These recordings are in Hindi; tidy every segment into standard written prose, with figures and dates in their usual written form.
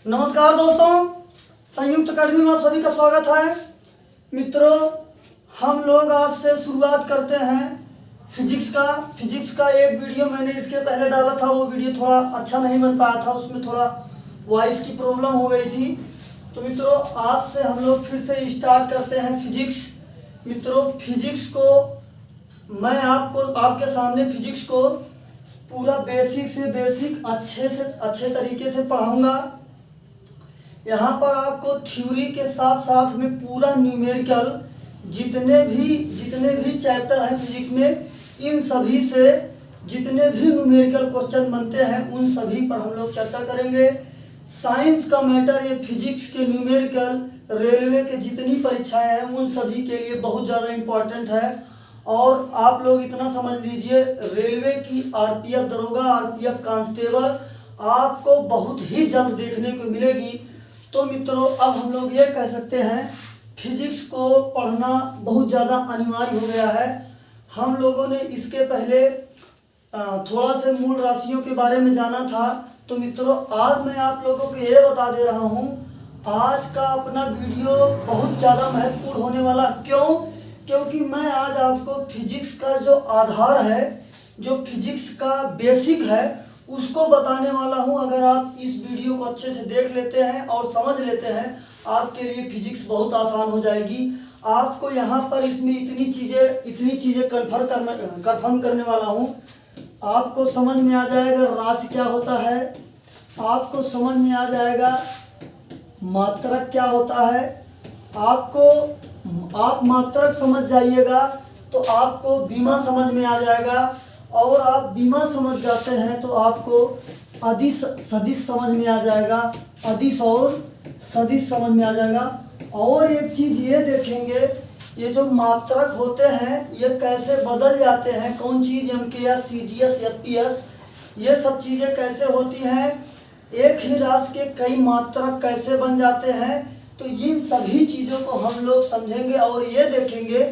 नमस्कार दोस्तों, संयुक्त अकेडमी में आप सभी का स्वागत है। मित्रों, हम लोग आज से शुरुआत करते हैं फिजिक्स का एक वीडियो मैंने इसके पहले डाला था। वो वीडियो थोड़ा अच्छा नहीं बन पाया था, उसमें थोड़ा वॉइस की प्रॉब्लम हो गई थी। तो मित्रों, आज से हम लोग फिर से स्टार्ट करते हैं फिजिक्स। मित्रों, फिजिक्स को मैं आपके सामने फिजिक्स को पूरा बेसिक से बेसिक अच्छे तरीके से पढ़ाऊंगा। यहाँ पर आपको थ्योरी के साथ साथ में पूरा न्यूमेरिकल जितने भी चैप्टर हैं फिजिक्स में, इन सभी से जितने भी न्यूमेरिकल क्वेश्चन बनते हैं उन सभी पर हम लोग चर्चा करेंगे। साइंस का मैटर, ये फिजिक्स के न्यूमेरिकल, रेलवे के जितनी परीक्षाएं हैं उन सभी के लिए बहुत ज़्यादा इम्पोर्टेंट है। और आप लोग इतना समझ लीजिए, रेलवे की आरपीएफ दरोगा, आरपीएफ कांस्टेबल आपको बहुत ही जल्द देखने को मिलेगी। तो मित्रों, अब हम लोग ये कह सकते हैं फिजिक्स को पढ़ना बहुत ज़्यादा अनिवार्य हो गया है। हम लोगों ने इसके पहले थोड़ा से मूल राशियों के बारे में जाना था। तो मित्रों, आज मैं आप लोगों को ये बता दे रहा हूँ, आज का अपना वीडियो बहुत ज़्यादा महत्वपूर्ण होने वाला। क्यों? क्योंकि मैं आज आपको फिजिक्स का जो आधार है, जो फिजिक्स का बेसिक है, उसको बताने वाला हूं। अगर आप इस वीडियो को अच्छे से देख लेते हैं और समझ लेते हैं, आपके लिए फिजिक्स बहुत आसान हो जाएगी। आपको यहाँ पर इसमें इतनी चीज़ें कन्फर्म करने वाला हूँ। आपको समझ में आ जाएगा राशि क्या होता है, आपको समझ में आ जाएगा मात्रक क्या होता है। आप मात्रक समझ जाइएगा तो आपको बीमा समझ में आ जाएगा, और आप बीमा समझ जाते हैं तो आपको अदिश सदिश समझ में आ जाएगा, अदिश और सदिश समझ में आ जाएगा। और एक चीज़ ये देखेंगे, ये जो मात्रक होते हैं ये कैसे बदल जाते हैं, कौन चीज़ एमकेएस, सीजीएस, एफपीएस, ये सब चीज़ें कैसे होती हैं, एक ही राशि के कई मात्रक कैसे बन जाते हैं। तो इन सभी चीज़ों को हम लोग समझेंगे और ये देखेंगे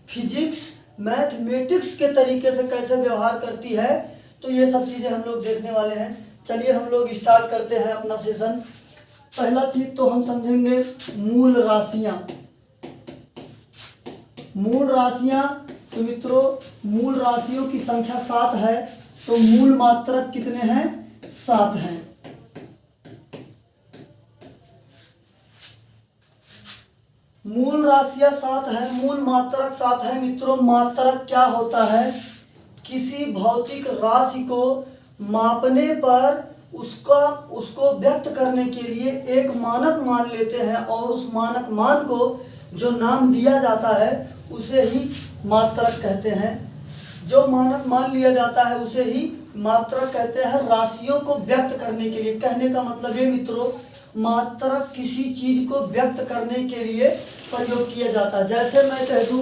फिजिक्स मैथमेटिक्स के तरीके से कैसे व्यवहार करती है। तो ये सब चीज़ें हम लोग देखने वाले हैं। चलिए हम लोग स्टार्ट करते हैं अपना सेशन। पहला चीज तो हम समझेंगे मूल राशियां। मूल राशियां, तो मित्रों, मूल राशियों की संख्या 7 है। तो मूल मात्रक कितने हैं? 7 हैं। मूल राशियां 7 है, मूल मात्रक 7 है। मित्रों, मात्रक क्या होता है? किसी भौतिक राशि को मापने पर उसको व्यक्त करने के लिए एक मानक मान लेते हैं, और उस मानक मान को जो नाम दिया जाता है उसे ही मात्रक कहते हैं। जो मानक मान लिया जाता है उसे ही मात्रक कहते हैं। राशियों को व्यक्त करने के लिए, कहने का मतलब ये मित्रों, मात्रक किसी चीज को व्यक्त करने के लिए प्रयोग किया जाता है। जैसे मैं कह दूं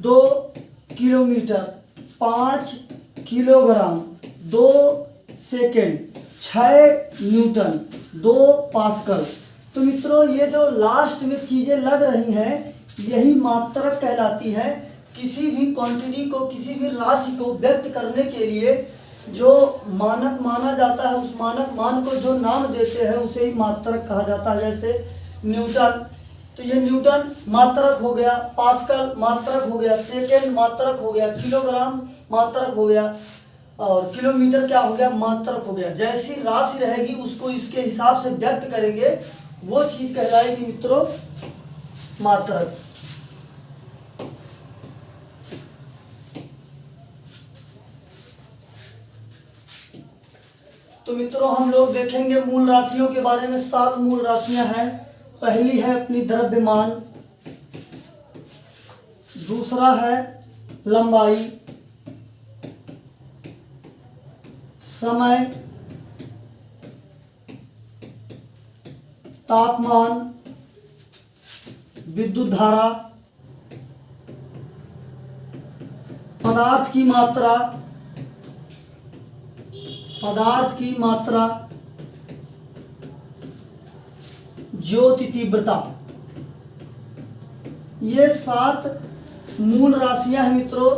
2 kilometre, 5 kilogram, 2 second, 6 Newton, 2 pascal. तो मित्रों, ये जो लास्ट में चीजें लग रही हैं यही मात्रक कहलाती है। किसी भी क्वांटिटी को, किसी भी राशि को व्यक्त करने के लिए जो मानक माना जाता है, उस मानक मान को जो नाम देते हैं उसे ही मात्रक कहा जाता है। जैसे न्यूटन, तो ये न्यूटन मात्रक हो गया, पास्कल मात्रक हो गया, सेकेंड मात्रक हो गया, किलोग्राम मात्रक हो गया, और किलोमीटर क्या हो गया? मात्रक हो गया। जैसी राशि रहेगी उसको इसके हिसाब से व्यक्त करेंगे, वो चीज कहलाएगी मित्रों मात्रक। तो मित्रों, हम लोग देखेंगे मूल राशियों के बारे में। 7 मूल राशियां हैं। पहली है अपनी द्रव्यमान, दूसरा है लंबाई, समय, तापमान, विद्युत धारा, पदार्थ की मात्रा, ज्योति तीव्रता। ये 7 मूल राशियां हैं मित्रों।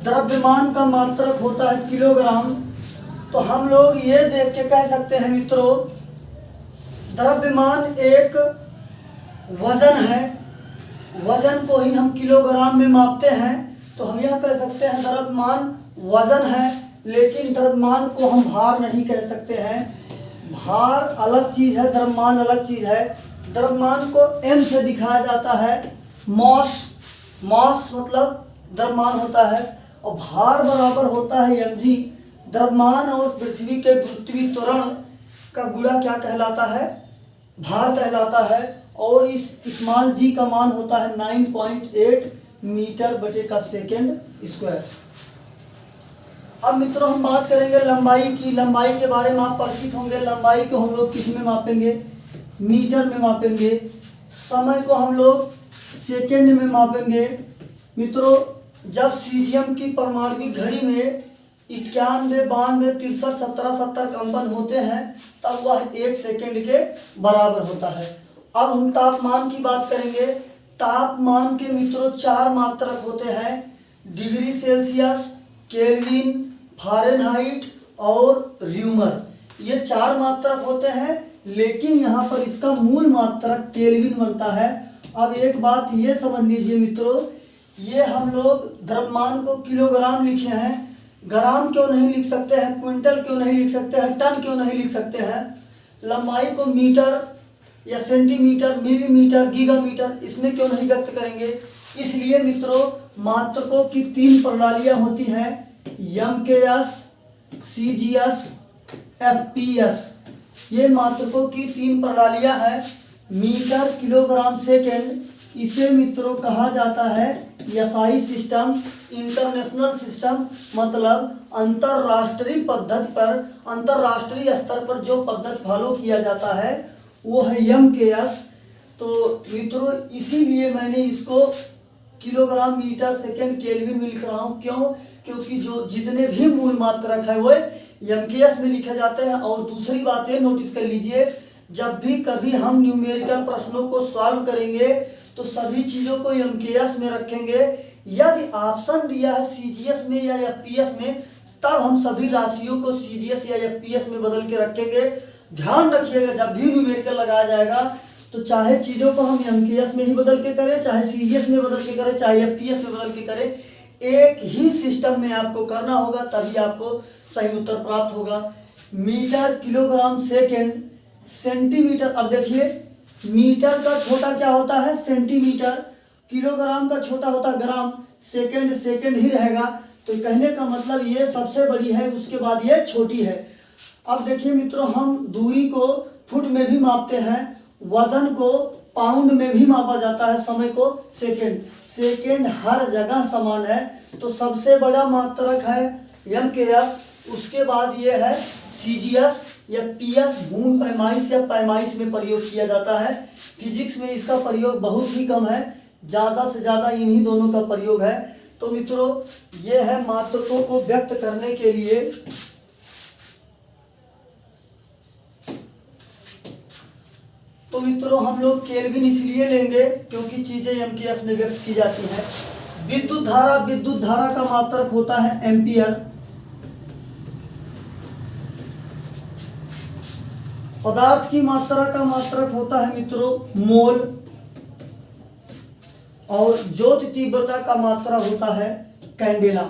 द्रव्यमान का मात्रक होता है किलोग्राम। तो हम लोग ये देख के कह सकते हैं मित्रों द्रव्यमान एक वजन है, वजन को ही हम किलोग्राम में मापते हैं, तो हम यह कह सकते हैं द्रव्यमान वजन है, लेकिन द्रव्यमान को हम भार नहीं कह सकते हैं। भार अलग चीज़ है, द्रव्यमान अलग चीज़ है। द्रव्यमान को m से दिखाया जाता है, मॉस, मॉस मतलब द्रव्यमान होता है, और भार बराबर होता है mg। द्रव्यमान और पृथ्वी के गुरुत्वीय त्वरण का गुणा क्या कहलाता है? भार कहलाता है, और इस स्मॉल g का मान होता है 9.8 मीटर बटे का सेकेंड स्क्वायर। अब मित्रों हम बात करेंगे लंबाई की। लंबाई के बारे में आप परिचित होंगे। लंबाई को हम लोग किस में मापेंगे? मीटर में मापेंगे। समय को हम लोग सेकेंड में मापेंगे। मित्रों जब सीजियम की परमाणविक घड़ी में 91, 92, 63, 17, 70 कंपन होते हैं तब वह 1 सेकेंड के बराबर होता है। अब हम तापमान की बात करेंगे। तापमान के मित्रों 4 मात्रक होते हैं, डिग्री सेल्सियस, केल्विन, फ़ारेनहाइट और र्यूमर। ये 4 मात्रक होते हैं, लेकिन यहाँ पर इसका मूल मात्रक केल्विन बनता है। अब एक बात ये समझ लीजिए मित्रों, ये हम लोग द्रव्यमान को किलोग्राम लिखे हैं, ग्राम क्यों नहीं लिख सकते हैं, क्विंटल क्यों नहीं लिख सकते हैं, टन क्यों नहीं लिख सकते हैं। लंबाई को मीटर या सेंटीमीटर, मिलीमीटर, गीगामीटर इसमें क्यों नहीं व्यक्त करेंगे? इसलिए मित्रों मात्रकों की 3 प्रणालियां होती हैं, MKS, CGS, FPS। ये मात्रकों की 3 प्रणालियां हैं। मीटर, किलोग्राम, सेकेंड, इसे मित्रों कहा जाता है एसआई सिस्टम, इंटरनेशनल सिस्टम, मतलब अंतरराष्ट्रीय पद्धति पर, अंतरराष्ट्रीय स्तर पर जो पद्धति फॉलो किया जाता है वो है MKS। तो मित्रों इसीलिए मैंने इसको किलोग्राम, मीटर, सेकेंड, केल्विन में लिख रहा हूँ। क्यों? क्योंकि जो जितने भी मूल मात्रक है वो MKS में लिखे जाते हैं। और दूसरी बात ये नोटिस कर लीजिए, जब भी कभी हम न्यूमेरिकल प्रश्नों को सॉल्व करेंगे तो सभी चीज़ों को MKS में रखेंगे। यदि ऑप्शन दिया है CGS में या FPS में, तब हम सभी राशियों को CGS या FPS में बदल के रखेंगे। ध्यान रखिएगा जब भी न्यूमेरिकल लगाया जाएगा तो चाहे चीज़ों को हम MKS में ही बदल के करें, चाहे CGS में बदल के करें, चाहे FPS में बदल के करें, एक ही सिस्टम में आपको करना होगा, तभी आपको सही उत्तर प्राप्त होगा। Metre, kilogram, second, centimetre. अब देखिए मीटर का छोटा क्या होता है? सेंटीमीटर। किलोग्राम का छोटा होता है ग्राम। सेकेंड, सेकेंड ही रहेगा। तो कहने का मतलब ये सबसे बड़ी है, उसके बाद ये छोटी है। अब देखिए मित्रों हम दूरी को फुट में भी मापते हैं, वजन को पाउंड में भी मापा जाता है, समय को सेकेंड। सेकेंड हर जगह समान है। तो सबसे बड़ा मात्रक है MKS, उसके बाद ये है CGS या PS, भून पैमाइश या पैमाइश में प्रयोग किया जाता है। फिजिक्स में इसका प्रयोग बहुत ही कम है, ज़्यादा से ज़्यादा इन्हीं दोनों का प्रयोग है। तो मित्रों ये है मात्रकों को व्यक्त करने के लिए। तो मित्रों हम लोग केल्विन इसलिए लेंगे क्योंकि चीजें MKS में व्यक्त की जाती हैं। विद्युत धारा, विद्युत धारा का मात्रक होता है एम्पियर। पदार्थ की मात्रा का मात्रक होता है मित्रों मोल, और ज्योति तीव्रता का मात्रा होता है कैंडेला।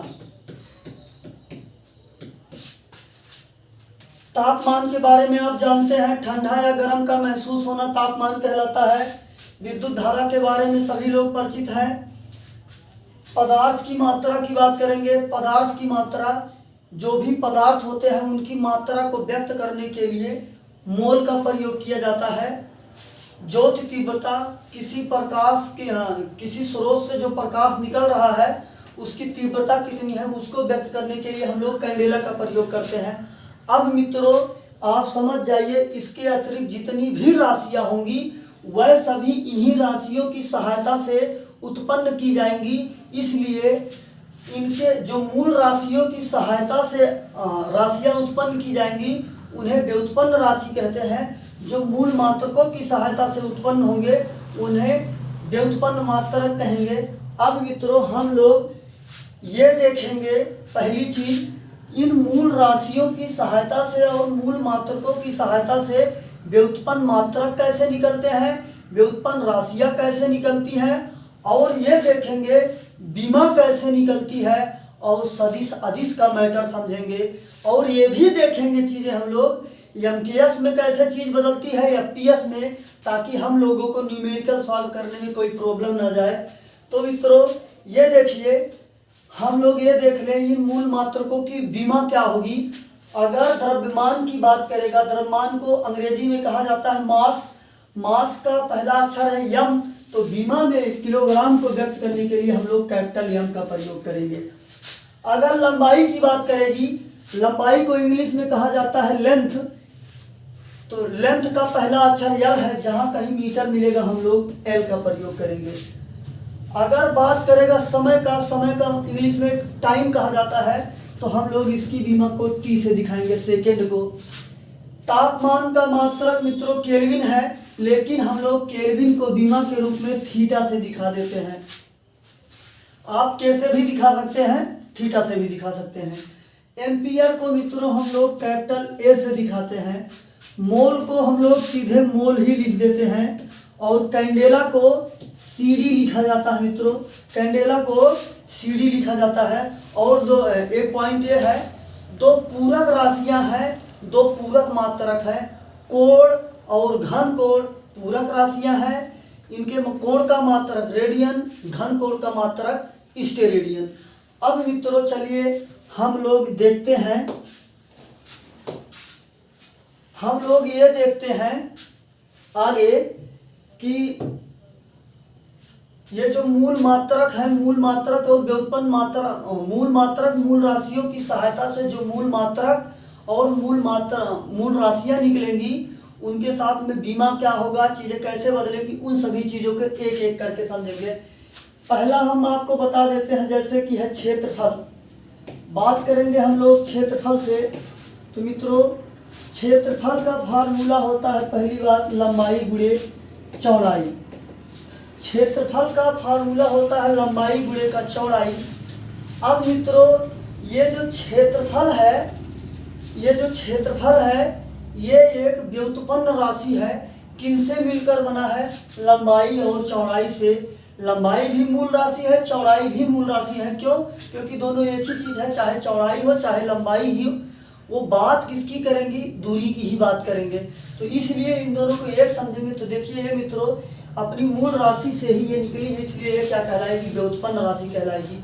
तापमान के बारे में आप जानते हैं, ठंडा या गर्म का महसूस होना तापमान कहलाता है। विद्युत धारा के बारे में सभी लोग परिचित हैं। पदार्थ की मात्रा की बात करेंगे। पदार्थ की मात्रा, जो भी पदार्थ होते हैं उनकी मात्रा को व्यक्त करने के लिए मोल का प्रयोग किया जाता है। ज्योति तीव्रता, किसी प्रकाश के किसी स्रोत से जो प्रकाश निकल रहा है उसकी तीव्रता कितनी है उसको व्यक्त करने के लिए हम लोग कैंडेला का प्रयोग करते हैं। अब मित्रों आप समझ जाइए, इसके अतिरिक्त जितनी भी राशियां होंगी वह सभी इन्हीं राशियों की सहायता से उत्पन्न की जाएंगी। इसलिए इनके जो मूल राशियों की सहायता से राशियां उत्पन्न की जाएंगी उन्हें व्युत्पन्न राशि कहते हैं। जो मूल मात्रकों की सहायता से उत्पन्न होंगे उन्हें व्युत्पन्न मात्रक कहेंगे। अब मित्रों हम लोग ये देखेंगे, पहली चीज इन मूल राशियों की सहायता से और मूल मात्रकों की सहायता से व्युत्पन्न मात्रक कैसे निकलते हैं, व्युत्पन्न राशियां कैसे निकलती हैं, और ये देखेंगे बीमा कैसे निकलती है, और सदिश अदिश का मैटर समझेंगे, और ये भी देखेंगे चीज़ें हम लोग एमकेएस में कैसे चीज़ बदलती है एफपीएस में, ताकि हम लोगों को न्यूमेरिकल सॉल्व करने में कोई प्रॉब्लम ना जाए। तो मित्रों ये देखिए, हम लोग ये देख लें इन मूल मात्रकों की बीमा क्या होगी। अगर द्रव्यमान की बात करेगा, द्रव्यमान को अंग्रेजी में कहा जाता है मास, मास का पहला अक्षर है यम, तो बीमा में किलोग्राम को व्यक्त करने के लिए हम लोग कैपिटल यम का प्रयोग करेंगे। अगर लंबाई की बात करेगी, लंबाई को इंग्लिश में कहा जाता है लेंथ, तो लेंथ का पहला अक्षर एल है, जहां कहीं मीटर मिलेगा हम लोग एल का प्रयोग करेंगे। अगर बात करेगा समय का, समय का इंग्लिश में टाइम कहा जाता है, तो हम लोग इसकी बीमा को टी से दिखाएंगे, सेकेंड को। तापमान का मात्रक मित्रों केल्विन है, लेकिन हम लोग केल्विन को बीमा के रूप में थीटा से दिखा देते हैं। आप कैसे भी दिखा सकते हैं, थीटा से भी दिखा सकते हैं। एम्पियर को मित्रों हम लोग कैपिटल ए से दिखाते हैं। मोल को हम लोग सीधे मोल ही लिख देते हैं, और कैंडेला को सीडी लिखा जाता है मित्रों, कैंडेला को सीडी लिखा जाता है। और दो एक पॉइंट ये है, दो पूरक राशियां हैं, दो पूरक मात्रक हैं, कोण और घन कोण पूरक राशियां हैं, इनके कोण का मात्रक रेडियन, घन कोण का मात्रक स्टेरेडियन। अब मित्रों चलिए हम लोग देखते हैं, हम लोग ये देखते हैं आगे कि ये जो मूल मात्रक है, मूल मात्रक और व्युत्पन्न मात्रक, मूल मात्रक मूल राशियों की सहायता से जो मूल मात्रक और मूल राशियां निकलेंगी, उनके साथ में बीमा क्या होगा, चीजें कैसे बदलेंगी, उन सभी चीजों को एक एक करके समझेंगे। पहला हम आपको बता देते हैं, जैसे कि है क्षेत्रफल। बात करेंगे हम लोग क्षेत्रफल से, तो मित्रों क्षेत्रफल का फार्मूला होता है, पहली बात लंबाई गुणे चौड़ाई। क्षेत्रफल का फार्मूला होता है लंबाई गुणे का चौड़ाई। अब मित्रों ये जो क्षेत्रफल है, ये जो क्षेत्रफल है, ये एक व्युत्पन्न राशि है। किनसे मिलकर बना है, लंबाई और चौड़ाई से। लंबाई भी मूल राशि है, चौड़ाई भी मूल राशि है। क्यों? क्योंकि दोनों एक ही चीज है, चाहे चौड़ाई हो चाहे लंबाई ही हो, वो बात किसकी करेंगी, दूरी की ही बात करेंगे। तो इसलिए इन दोनों को एक समझेंगे। तो देखिए ये मित्रों अपनी मूल राशि से ही ये निकली है, इसलिए ये क्या कहलाएगी, व्युत्पन्न राशि कहलाएगी।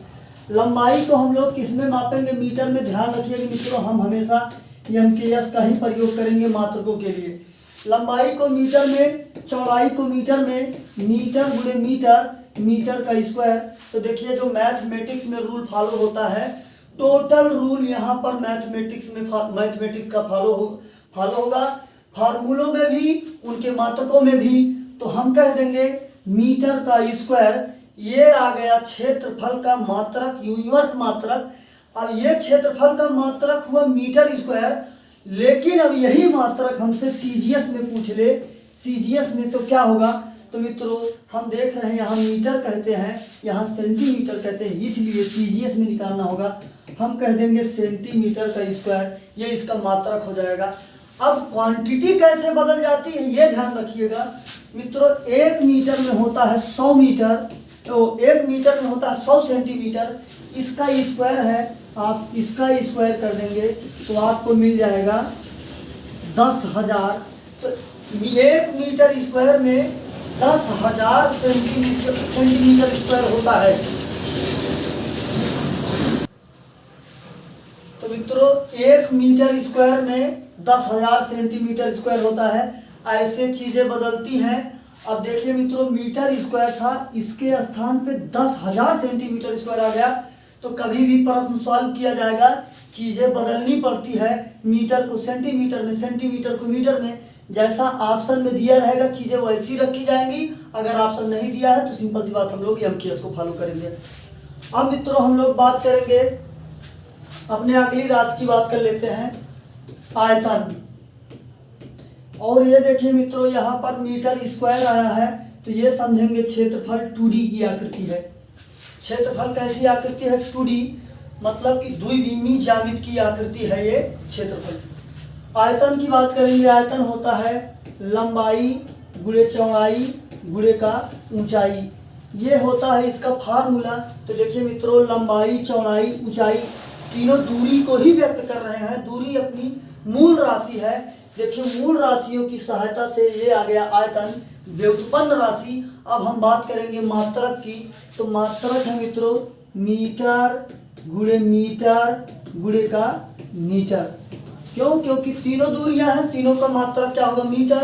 लंबाई को हम लोग किस में मापेंगे, मीटर में। ध्यान रखिएगा मित्रों, हम हमेशा एमकेएस का ही प्रयोग करेंगे मात्रकों के लिए। लंबाई को मीटर में, चौड़ाई को मीटर में, मीटर गुणे मीटर, मीटर का स्क्वायर। तो देखिए जो मैथमेटिक्स में रूल फॉलो होता है, टोटल रूल यहाँ पर मैथमेटिक्स का फॉलो होगा, फार्मूलों में भी, उनके मात्रकों में भी। तो हम कह देंगे मीटर का स्क्वायर, ये आ गया क्षेत्रफल का मात्रक, यूनिवर्स मात्रक। अब ये क्षेत्रफल का मात्रक हुआ मीटर स्क्वायर, लेकिन अब यही मात्रक हमसे सीजीएस में पूछ ले, सीजीएस में तो क्या होगा। तो मित्रों हम देख रहे हैं यहाँ मीटर कहते हैं, यहाँ सेंटीमीटर कहते हैं, इसलिए सीजीएस में निकालना होगा। हम कह देंगे सेंटीमीटर का स्क्वायर, ये इसका मात्रक हो जाएगा। अब क्वांटिटी कैसे बदल जाती है ये ध्यान रखिएगा मित्रों। 1 मीटर में होता है 100 मीटर, तो 1 मीटर में होता है 100 सेंटीमीटर। इसका स्क्वायर है, आप इसका स्क्वायर कर देंगे तो आपको मिल जाएगा 10,000। तो 1 मीटर स्क्वायर में 10,000 सेंटीमीटर स्क्वायर होता है। तो मित्रों 1 मीटर स्क्वायर में 10,000 सेंटीमीटर स्क्वायर होता है। ऐसे चीजें बदलती हैं। अब देखिए मित्रों मीटर स्क्वायर था, इसके स्थान पे 10,000 सेंटीमीटर स्क्वायर आ गया। तो कभी भी प्रश्न सॉल्व किया जाएगा, चीजें बदलनी पड़ती है। मीटर को सेंटीमीटर में, सेंटीमीटर को मीटर में। जैसा ऑप्शन में दिया रहेगा चीजें वैसी रखी जाएंगी। अगर ऑप्शन नहीं दिया है तो सिंपल सी बात हम लोग एमकेएस को फॉलो करेंगे। अब मित्रों हम लोग बात करेंगे, अपने अगली राशि की बात कर लेते हैं, आयतन। और ये देखिए मित्रों यहाँ पर मीटर स्क्वायर आया है, तो ये समझेंगे क्षेत्रफल 2D की आकृति है। क्षेत्रफल कैसी आकृति है, 2D, मतलब कि द्विविमीय ज्यामिति की आकृति है ये क्षेत्रफल। आयतन की बात करेंगे, आयतन होता है लंबाई गुणे चौड़ाई गुणे का ऊंचाई, ये होता है इसका फार्मूला। तो देखिए मित्रों, लंबाई चौड़ाई ऊंचाई तीनों दूरी को ही व्यक्त कर रहे हैं, दूरी अपनी मूल राशि है। देखिए मूल राशियों की सहायता से ये आ गया आयतन, व्युत्पन्न राशि। अब हम बात करेंगे मात्रक की, तो मात्रक है मित्रों मीटर गुणे का मीटर। क्यों? क्योंकि तीनों दूरियां हैं, तीनों का मात्रक क्या होगा? मीटर।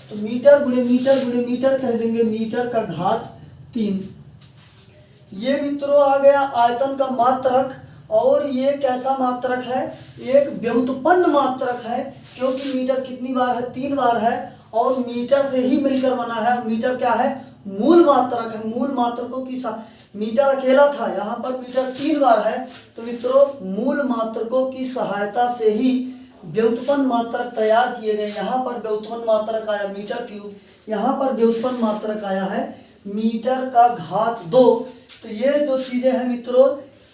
तो मीटर गुणे मीटर कह देंगे मीटर का घात 3। ये मित्रों आ गया आयतन का मात्रक। और ये कैसा मात्रक है? एक व्युत्पन्न मात्रक है, क्योंकि मीटर कितनी बार है? 3 बार है, और मीटर से ही मिलकर बना है। मीटर क्या है? मूल मात्रक है। मूल मात्रकों की मीटर अकेला था, यहाँ पर मीटर 3 बार है। तो मित्रों मूल मात्रकों की सहायता से ही व्युत्पन्न मात्रक तैयार किए गए। यहाँ पर व्युत्पन्न मात्रक आया मीटर क्यूब, यहाँ पर व्युत्पन्न मात्रक आया है मीटर का घात 2। तो ये दो चीजें हैं मित्रों,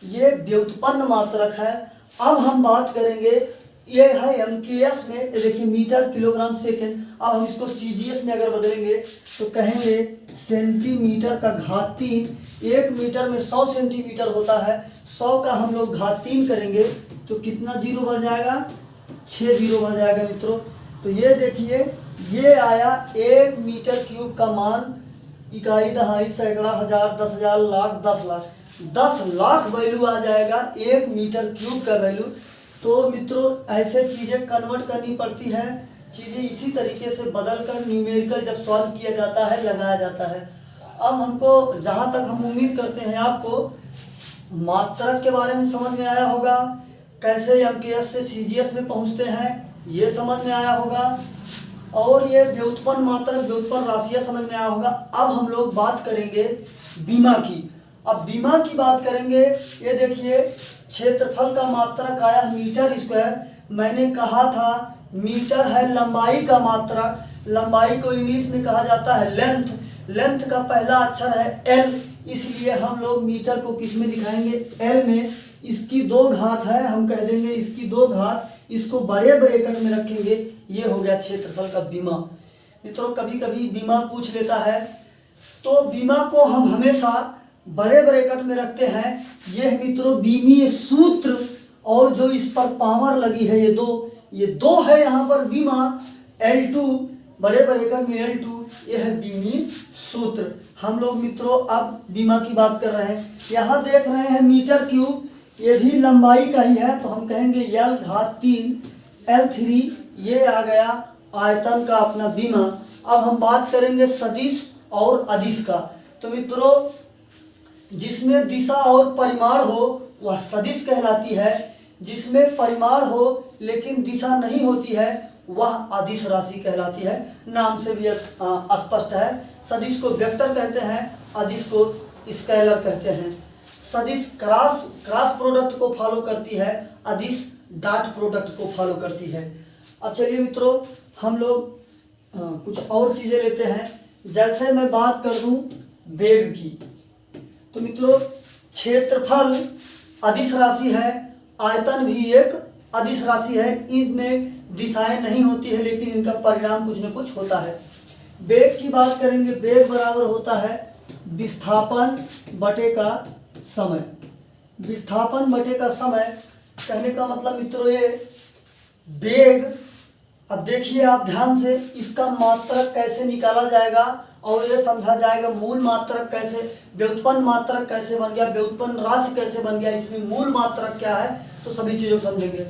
ये व्युत्पन्न मात्रक है। अब हम बात करेंगे, ये है एमकेएस में, देखिए मीटर किलोग्राम सेकेंड। अब हम इसको सीजीएस में अगर बदलेंगे तो कहेंगे सेंटीमीटर का घात 3। 1 मीटर में 100 सेंटीमीटर होता है, 100 का हम लोग घात 3 करेंगे तो कितना जीरो बढ़ जाएगा? 6 जीरो बढ़ जाएगा मित्रों। तो ये देखिए, ये आया 1 मीटर क्यूब का मान। इकाई, दहाई, सैकड़ा, हजार, 10,000, लाख, 10 लाख, 10 लाख वैल्यू आ जाएगा 1 मीटर क्यूब का वैल्यू। तो मित्रों ऐसे चीज़ें कन्वर्ट करनी पड़ती है, चीज़ें इसी तरीके से बदल कर न्यूमेरिकल जब सॉल्व किया जाता है, लगाया जाता है। अब हमको, जहाँ तक हम उम्मीद करते हैं आपको मात्रक के बारे में समझ में आया होगा, कैसे एमकेएस से सीजीएस में पहुँचते हैं ये समझ में आया होगा, और ये व्युत्पन्न मात्रक, व्युत्पन्न राशियाँ समझ में आया होगा। अब हम लोग बात करेंगे बीमा की। अब बीमा की बात करेंगे, ये देखिए क्षेत्रफल का मात्रक आया मीटर स्क्वायर। मैंने कहा था मीटर है लंबाई का मात्रक, लंबाई को इंग्लिश में कहा जाता है लेंथ। लेंथ का पहला अक्षर है एल, इसलिए हम लोग मीटर को किस में दिखाएंगे? एल में। इसकी 2 घात है, हम कह देंगे इसकी 2 घात, इसको बड़े ब्रैकेट में रखेंगे, ये हो गया क्षेत्रफल का बीमा। मित्रों कभी कभी बीमा पूछ लेता है, तो बीमा को हम हमेशा बड़े ब्रैकेट में रखते हैं। यह मित्रों बीमीय सूत्र, और जो इस पर पावर लगी है ये दो है यहाँ पर बीमा। L2 बड़े ब्रैकेट में L2, यह है बीमीय सूत्र। हम लोग मित्रों अब बीमा की बात कर रहे हैं। यहाँ देख रहे हैं मीटर क्यूब, ये भी लंबाई का ही है, तो हम कहेंगे L घात 3 L3, ये आ गया आयतन का अपना बीमा। अब हम बात करेंगे सदिश और अदिश का। तो मित्रों जिसमें दिशा और परिमाण हो वह सदिश कहलाती है, जिसमें परिमाण हो लेकिन दिशा नहीं होती है वह अदिश राशि कहलाती है। नाम से भी स्पष्ट है, सदिश को वेक्टर कहते हैं, अदिश को स्केलर कहते हैं। सदिश क्रॉस प्रोडक्ट को फॉलो करती है, अदिश डॉट प्रोडक्ट को फॉलो करती है। अब चलिए मित्रों हम लोग कुछ और चीज़ें लेते हैं। जैसे मैं बात कर दूं वेग की, तो मित्रों क्षेत्रफल अदिश राशि है, आयतन भी एक अदिश राशि है। इनमें दिशाएं नहीं होती है लेकिन इनका परिणाम कुछ न कुछ होता है। वेग की बात करेंगे, वेग बराबर होता है विस्थापन बटे का समय। विस्थापन बटे का समय कहने का मतलब मित्रों ये वेग। अब देखिए आप ध्यान से, इसका मात्रक कैसे निकाला जाएगा और ये समझा जाएगा मूल मात्रक कैसे, व्युत्पन्न मात्रक कैसे बन गया, व्युत्पन्न राशि कैसे बन गया, इसमें मूल मात्रक क्या है, तो सभी चीज़ों को समझेंगे।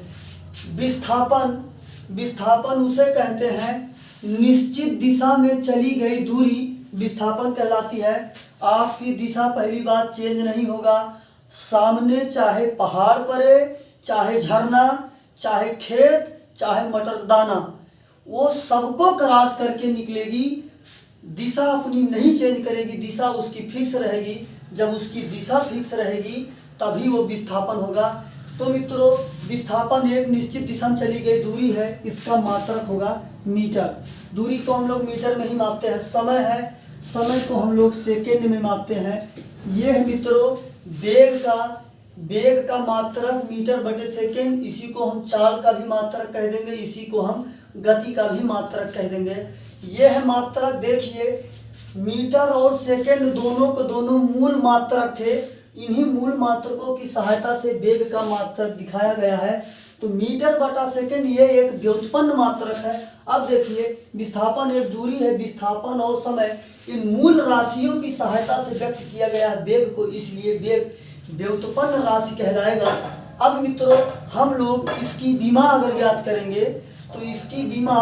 विस्थापन उसे कहते हैं निश्चित दिशा में चली गई दूरी विस्थापन कहलाती है। आपकी दिशा पहली बात चेंज नहीं होगा, सामने चाहे पहाड़ पड़े, चाहे झरना, चाहे खेत, चाहे मटर दाना, वो सबको क्रॉस करके निकलेगी। दिशा अपनी नहीं चेंज करेगी, दिशा उसकी फिक्स रहेगी। जब उसकी दिशा फिक्स रहेगी तभी वो विस्थापन होगा। तो मित्रों विस्थापन एक निश्चित दिशा में चली गई दूरी है, इसका मात्रक होगा मीटर। दूरी को हम लोग मीटर में ही मापते हैं। समय है, समय को हम लोग सेकेंड में मापते हैं। यह मित्रों वेग का वेग का मात्रक मीटर बटे सेकेंड, इसी को हम चाल का भी मात्रक कह देंगे, इसी को हम गति का भी मात्रक कह देंगे। ये है मात्रक। देखिए मीटर और सेकेंड दोनों को दोनों मूल मात्रक थे, इन्हीं मूल मात्रकों की सहायता से वेग का मात्रक दिखाया गया है। तो मीटर बटा सेकेंड ये एक व्युत्पन्न मात्रक है। अब देखिए विस्थापन एक दूरी है, विस्थापन और समय इन मूल राशियों की सहायता से व्यक्त किया गया है वेग को, इसलिए वेग व्युत्पन्न राशि कहलाएगा। अब मित्रों हम लोग इसकी विमा अगर याद करेंगे तो इसकी विमा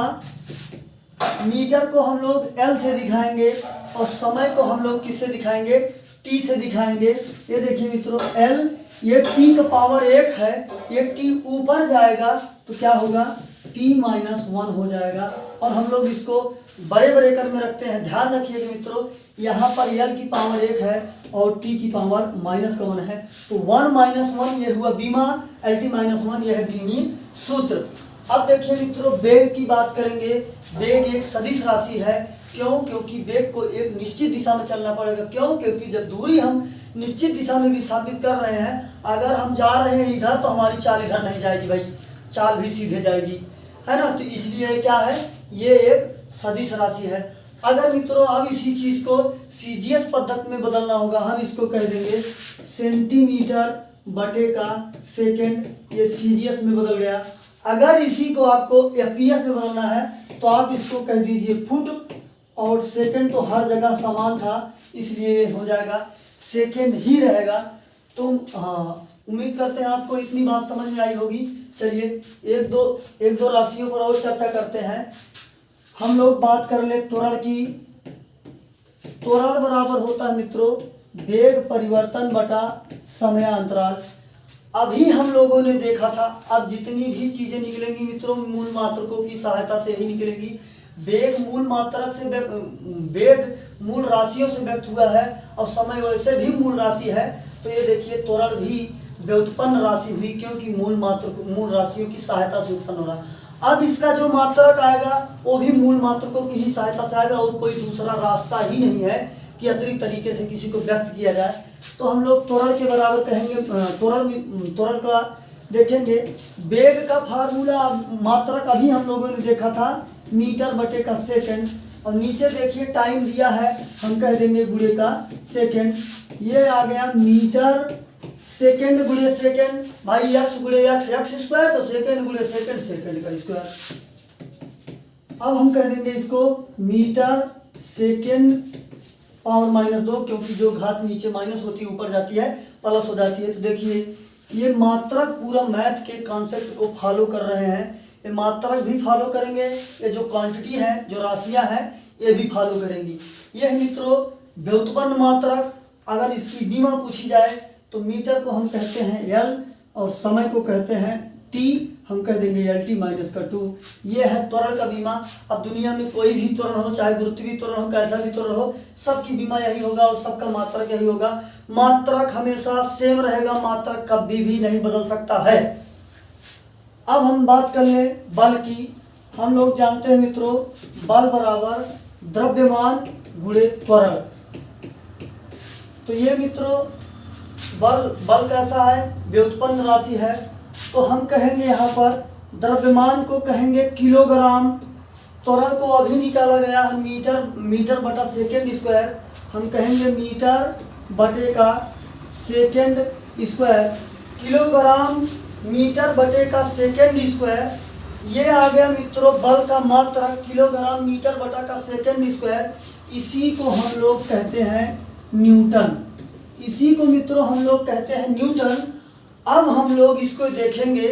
मीटर को हम लोग L से दिखाएंगे और समय को हम लोग किससे दिखाएंगे, T से दिखाएंगे। ये देखिए मित्रों L ये T का पावर 1 है, ये T ऊपर जाएगा तो क्या होगा T-1 हो जाएगा। और हम लोग इसको बड़े ब्रैकेट में रखते हैं। ध्यान रखिएगा मित्रों यहाँ पर L की पावर 1 है और T की पावर -1 है, तो 1 - 1 ये हुआ बीमा, LT-1 यह है बीमी सूत्र। अब देखिए मित्रों वेग की बात करेंगे। वेग एक सदिश राशि है। क्यों? क्योंकि वेग को एक निश्चित दिशा में चलना पड़ेगा। क्यों? क्योंकि जब दूरी हम निश्चित दिशा में विस्थापित कर रहे हैं, अगर हम जा रहे हैं इधर तो हमारी चाल इधर नहीं जाएगी भाई, चाल भी सीधे जाएगी, है ना। तो इसलिए क्या है, ये एक सदिश राशि है। अगर मित्रों अब इसी चीज को सीजीएस पद्धति में बदलना होगा, हम इसको कह देंगे सेंटीमीटर बटे का सेकेंड, ये सीजीएस में बदल गया। अगर इसी को आपको एफपीएस में बदलना है तो आप इसको कह दीजिए फुट, और सेकेंड तो हर जगह समान था इसलिए हो जाएगा सेकेंड ही रहेगा। तो हाँ, उम्मीद करते हैं आपको इतनी बात समझ में आई होगी। चलिए एक दो राशियों पर और चर्चा करते हैं। हम लोग बात कर ले त्वरण की। त्वरण बराबर होता है मित्रों वेग परिवर्तन बटा समयांतराल। अभी हम लोगों ने देखा था, अब जितनी भी चीजें निकलेंगी मित्रों मूल मात्रकों की सहायता से ही निकलेंगी। वेग मूल मात्रक से वेग मूल राशियों से व्यक्त हुआ है और समय वैसे भी मूल राशि है। तो ये देखिए त्वरण भी व्युत्पन्न राशि हुई, क्योंकि मूल राशियों की सहायता से उत्पन्न हो रहा। अब इसका जो मात्रक आएगा वो भी मूल मात्रकों की ही सहायता से आएगा, और कोई दूसरा रास्ता ही नहीं है कि अतिरिक्त तरीके से किसी को व्यक्त किया जाए। तो हम लोग त्वरण के बराबर कहेंगे, त्वरण का देखेंगे। वेग का फार्मूला मात्रक अभी हम लोगों ने देखा था मीटर बटे का सेकेंड, और नीचे देखिए टाइम दिया है, हम कह देंगे गुणे का सेकेंड। ये आ गया मीटर सेकेंड गुणे सेकेंड, भाई एक्स गुणे एक्स स्क्वायर, तो सेकेंड गुणे सेकेंड सेकेंड का स्क्वायर। अब हम कह देंगे इसको मीटर सेकेंड पावर -2, क्योंकि जो घात नीचे माइनस होती है ऊपर जाती है प्लस हो जाती है। तो देखिए ये मात्रक पूरा मैथ के कॉन्सेप्ट को फॉलो कर रहे हैं। ये मात्रक भी फॉलो करेंगे, ये जो क्वांटिटी है जो राशियां हैं ये भी फॉलो करेंगी। यह मित्रों व्युत्पन्न मात्रक। अगर इसकी विमा पूछी जाए तो मीटर को हम कहते हैं L और समय को कहते हैं T, हम कह देंगे LT-2। ये है त्वरण का विमा। अब दुनिया में कोई भी त्वरण हो, चाहे गुरुत्वीय त्वरण हो, कैसा भी त्वरण हो, सबकी विमा यही होगा और सबका मात्रक यही होगा। मात्रक हमेशा सेम रहेगा, मात्रक कभी भी नहीं बदल सकता है। अब हम बात कर लें बल की। हम लोग जानते हैं मित्रों बल बराबर द्रव्यमान गुणे त्वरण। तो ये मित्रों बल कैसा है, व्युत्पन्न राशि है। तो हम कहेंगे यहाँ पर द्रव्यमान को कहेंगे किलोग्राम, त्वरण को अभी निकाला गया है मीटर बटा सेकेंड स्क्वायर, हम कहेंगे मीटर बटे का सेकेंड स्क्वायर। किलोग्राम मीटर बटे का सेकेंड स्क्वायर, ये आ गया मित्रों बल का मात्रक किलोग्राम मीटर बटा का सेकेंड स्क्वायर। इसी को हम लोग कहते हैं न्यूटन। इसी को मित्रों हम लोग कहते हैं न्यूटन। अब हम लोग इसको देखेंगे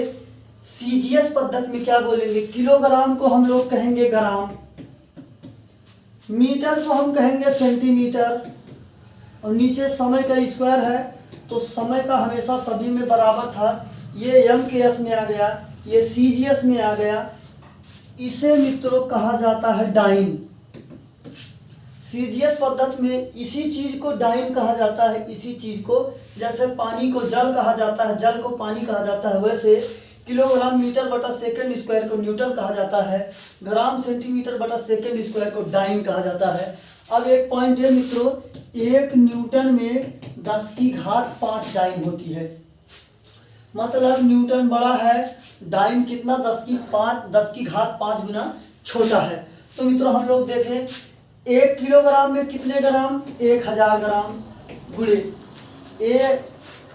सीजीएस पद्धति में क्या बोलेंगे। किलोग्राम को हम लोग कहेंगे ग्राम, मीटर को हम कहेंगे सेंटीमीटर, और नीचे समय का स्क्वायर है तो समय का हमेशा सभी में बराबर था। ये एमकेएस में आ गया, ये सीजीएस में आ गया। इसे मित्रों कहा जाता है डाइन। सीजीएस पद्धति में इसी चीज को डाइन कहा जाता है। इसी चीज को, जैसे पानी को जल कहा जाता है, जल को पानी कहा जाता है, वैसे किलोग्राम मीटर बटा सेकेंड स्क्वायर को न्यूटन कहा जाता है, ग्राम सेंटीमीटर बटा सेकेंड स्क्वायर को डाइन कहा जाता है। अब एक पॉइंट है मित्रों, 1 न्यूटन में 10 की घात 5 डाइन होती है। मतलब न्यूटन बड़ा है, डाइन कितना 10 की घात 5 गुना छोटा है। तो मित्रों हम लोग देखें 1 किलोग्राम में कितने ग्राम, 1000 ग्राम, गुणे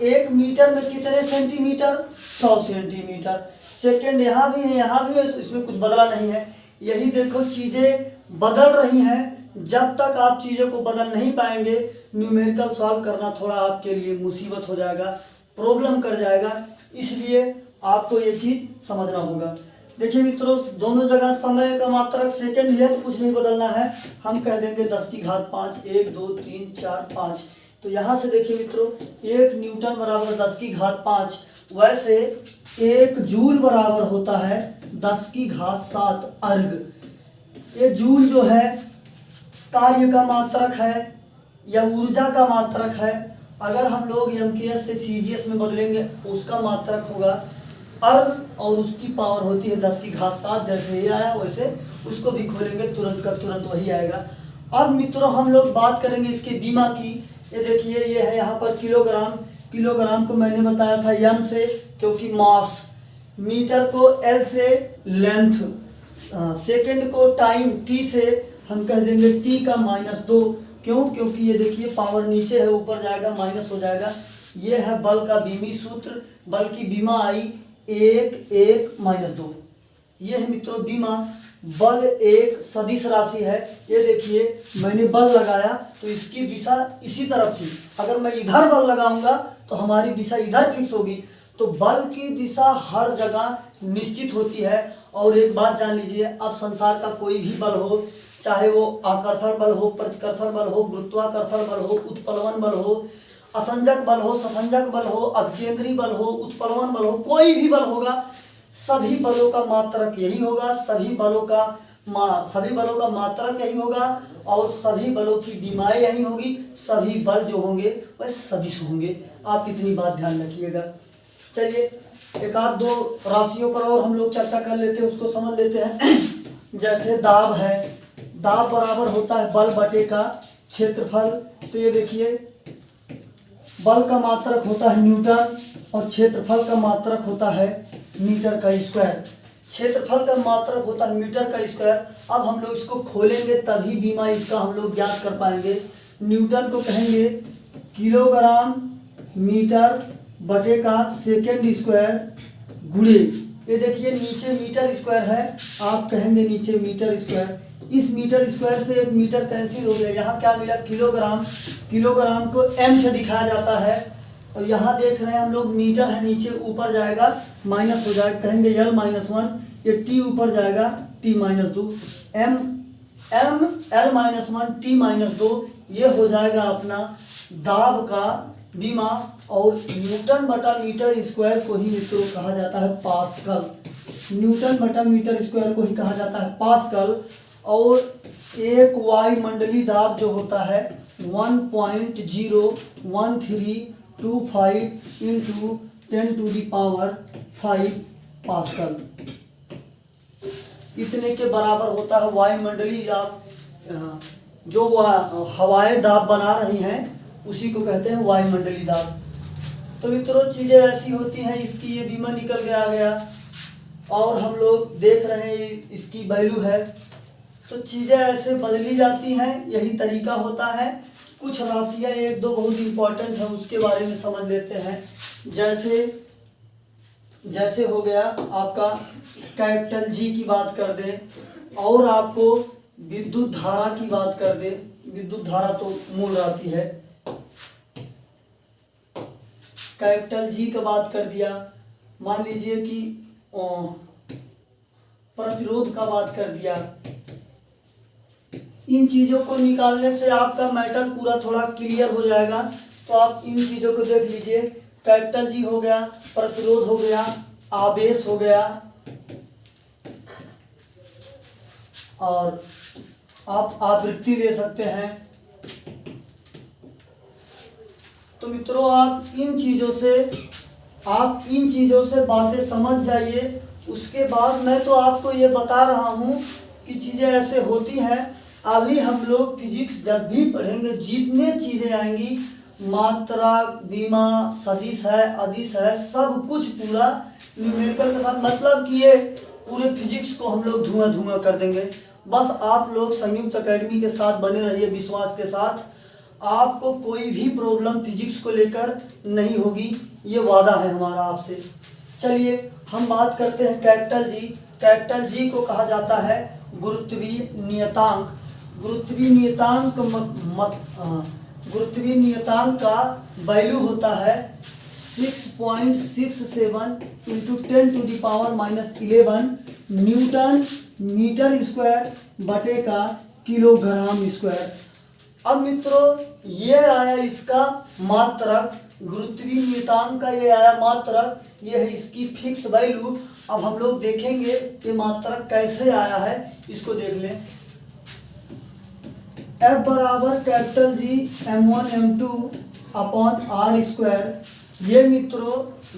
1 मीटर में कितने सेंटीमीटर, 100 सेंटीमीटर। सेकेंड यहाँ भी है, यहाँ भी है, इसमें कुछ बदला नहीं है। यही देखो चीज़ें बदल रही हैं। जब तक आप चीज़ों को बदल नहीं पाएंगे न्यूमेरिकल सॉल्व करना थोड़ा आपके लिए मुसीबत हो जाएगा, प्रॉब्लम कर जाएगा। इसलिए आपको ये चीज़ समझना होगा। देखिए मित्रों दोनों जगह समय का मात्रक सेकंड है तो कुछ नहीं बदलना है, हम कह देंगे 10 की घात 5, 1 2 3 4 5। तो यहाँ से देखिए मित्रों 1 न्यूटन बराबर 10 की घात 5, वैसे 1 जूल बराबर होता है 10 की घात 7 अर्ग। ये जूल जो है कार्य का मात्रक है या ऊर्जा का मात्रक है। अगर हम लोग एमकेएस से सीजीएस में बदलेंगे उसका मात्रक होगा अर्ग और उसकी पावर होती है 10 की घात 7। जैसे ये आया वैसे उसको भी खोलेंगे तुरंत का तुरंत वही आएगा। अब मित्रों हम लोग बात करेंगे इसके बीमा की। ये देखिए ये है यहाँ पर किलोग्राम, किलोग्राम को मैंने बताया था एम से क्योंकि मास, मीटर को एल से लेंथ, सेकंड को टाइम टी से हम कह देंगे टी का -2। क्यों, क्योंकि ये देखिए पावर नीचे है ऊपर जाएगा माइनस हो जाएगा। ये है बल का बीमी सूत्र, बल की बीमा आई 1 1 -2। ये है मित्रों बीमा। बल एक सदिश राशि है। ये देखिए मैंने बल लगाया तो इसकी दिशा इसी तरफ थी, अगर मैं इधर बल लगाऊंगा तो हमारी दिशा इधर फिक्स होगी। तो बल की दिशा हर जगह निश्चित होती है। और एक बात जान लीजिए, अब संसार का कोई भी बल हो, चाहे वो आकर्षण बल हो, प्रतिकर्षण बल हो, गुरुत्वाकर्षण बल हो, उत्प्लवन बल हो, असंजक बल हो, ससंजक बल हो, अभिकेंद्री बल हो, उत्प्लवन बल हो, कोई भी बल होगा, सभी बलों का मात्रक यही होगा, सभी बलों का मात्रक यही होगा और सभी बलों की बीमाएं यही होगी। सभी बल जो होंगे वह सदिश होंगे। आप इतनी बात ध्यान रखिएगा। चलिए एक आध दो राशियों पर और हम लोग चर्चा कर लेते हैं, उसको समझ लेते हैं। जैसे दाब है, दाब बराबर होता है बल बटे का क्षेत्रफल। तो ये देखिए बल का मात्रक होता है न्यूटन और क्षेत्रफल का मात्रक होता है मीटर का स्क्वायर। क्षेत्रफल का मात्रक होता है मीटर का स्क्वायर। अब हम लोग इसको खोलेंगे तभी बीमा इसका हम लोग ज्ञात कर पाएंगे। न्यूटन को कहेंगे किलोग्राम मीटर बटे का सेकेंड स्क्वायर गुणे, ये देखिए नीचे मीटर स्क्वायर है, आप कहेंगे नीचे मीटर स्क्वायर। इस मीटर स्क्वायर से एक मीटर कैंसिल हो गया, यहाँ क्या मिला किलोग्राम। किलोग्राम को एम से दिखाया जाता है और यहाँ देख रहे हैं हम लोग मीटर है, नीचे ऊपर जाएगा माइनस हो जाएगा, कहेंगे L -1। ये T ऊपर जाएगा T -2, M L -1 T -2। ये हो जाएगा अपना दाब का बीमा। और न्यूटन बटा मीटर स्क्वायर को ही मित्रों कहा जाता है पास्कल। न्यूटन बटा मीटर स्क्वायर को ही कहा जाता है पास्कल। और एक वायुमंडलीय दाब जो होता है 1.01325 × 10⁵ पास्कल, इतने के बराबर होता है वायुमंडलीय दाब। जो हवाएं दाब बना रही हैं उसी को कहते हैं वायुमंडलीय दाब। तो मित्रों चीज़ें ऐसी होती हैं, इसकी ये बीमा निकल के आ गया और हम लोग देख रहे हैं इसकी वैल्यू है। तो चीज़ें ऐसे बदली जाती हैं, यही तरीका होता है। कुछ राशियाँ एक दो बहुत इम्पोर्टेंट है, उसके बारे में समझ लेते हैं। जैसे हो गया आपका कैपिटल जी की बात कर दे और आपको विद्युत धारा की बात कर दे। विद्युत धारा तो मूल राशि है। कैपिटल जी का बात कर दिया, मान लीजिए कि प्रतिरोध का बात कर दिया। इन चीज़ों को निकालने से आपका मैटर पूरा थोड़ा क्लियर हो जाएगा। तो आप इन चीज़ों को देख लीजिए, कैपिटल जी हो गया, प्रतिरोध हो गया, आवेश हो गया और आप आवृत्ति ले सकते हैं। तो मित्रों आप इन चीज़ों से बातें समझ जाइए। उसके बाद मैं तो आपको ये बता रहा हूँ कि चीज़ें ऐसे होती हैं। अभी हम लोग फिजिक्स जब भी पढ़ेंगे जितने चीज़ें आएंगी मात्रा, बीमा, सदिश है, अदिश है, सब कुछ पूरा न्यूमेरिकल के साथ, मतलब कि ये पूरे फिजिक्स को हम लोग धुआं धुआं कर देंगे। बस आप लोग संयुक्त एकेडमी के साथ बने रहिए विश्वास के साथ, आपको कोई भी प्रॉब्लम फिजिक्स को लेकर नहीं होगी, ये वादा है हमारा आपसे। चलिए हम बात करते हैं कैपिटल जी। कैपिटल जी को कहा जाता है गुरुत्वीय नियतांक। गुरुत्वीय नियतांक गुरुत्वीय नियतांक का वैल्यू होता है 6.67 इंटू 10⁻⁻11 न्यूटन मीटर स्क्वायर बटे का किलोग्राम स्क्वायर। अब मित्रों ये आया इसका मात्रक, गुरुत्वीय नियतांक का ये आया मात्रक, ये है इसकी फिक्स वैल्यू। अब हम लोग देखेंगे ये मात्रक कैसे आया है, इसको देख लें। F बराबर capital G m1 m2 upon r square, ये मित्रों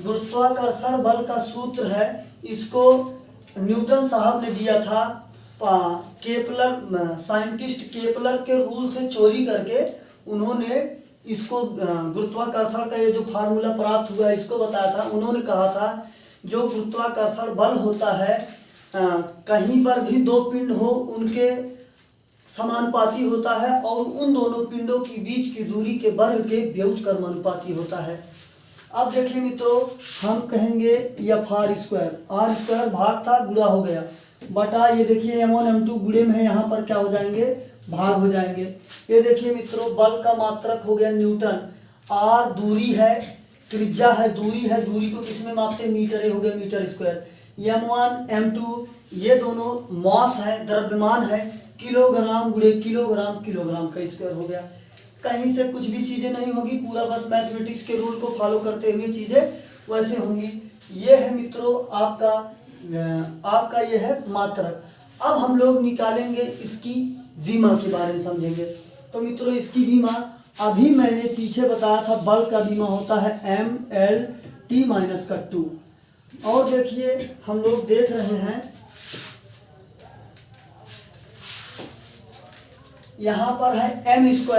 गुरुत्वाकर्षण बल का सूत्र है। इसको न्यूटन साहब ने दिया था, केपलर साइंटिस्ट केपलर के रूल से चोरी करके उन्होंने इसको गुरुत्वाकर्षण का ये जो फार्मूला प्राप्त हुआ है इसको बताया था। उन्होंने कहा था जो गुरुत्वाकर्षण बल होता है कहीं पर भी दो पिंड हो उनके समानुपाती होता है और उन दोनों पिंडों के बीच की दूरी के वर्ग के व्युत्क्रमानुपाती होता है। अब देखिए मित्रों, हम कहेंगे एफ आर स्क्वायर भाग था गुणा हो गया बटा, ये देखिए m1 m2 गुणे में है, यहाँ पर क्या हो जाएंगे, भाग हो जाएंगे। ये देखिए मित्रों बल का मात्रक हो गया न्यूटन, आर दूरी है, त्रिज्या है, दूरी को किसमें मापते हैं, मीटर, हो गया मीटर स्क्वायर। m1 m2 ये दोनों मास है, द्रव्यमान है, किलोग्राम गुणे किलोग्राम का स्क्वायर हो गया। कहीं से कुछ भी चीजें नहीं होगी, पूरा बस मैथमेटिक्स के रूल को फॉलो करते हुए चीजें वैसे होंगी। ये है मित्रों आपका ये है मात्रक। अब हम लोग निकालेंगे इसकी विमा के बारे में समझेंगे। तो मित्रों इसकी विमा अभी मैंने पीछे बताया था, बल का विमा होता है mL/T-2। और देखिए हम लोग देख रहे हैं यहाँ पर है m स्क्वायर।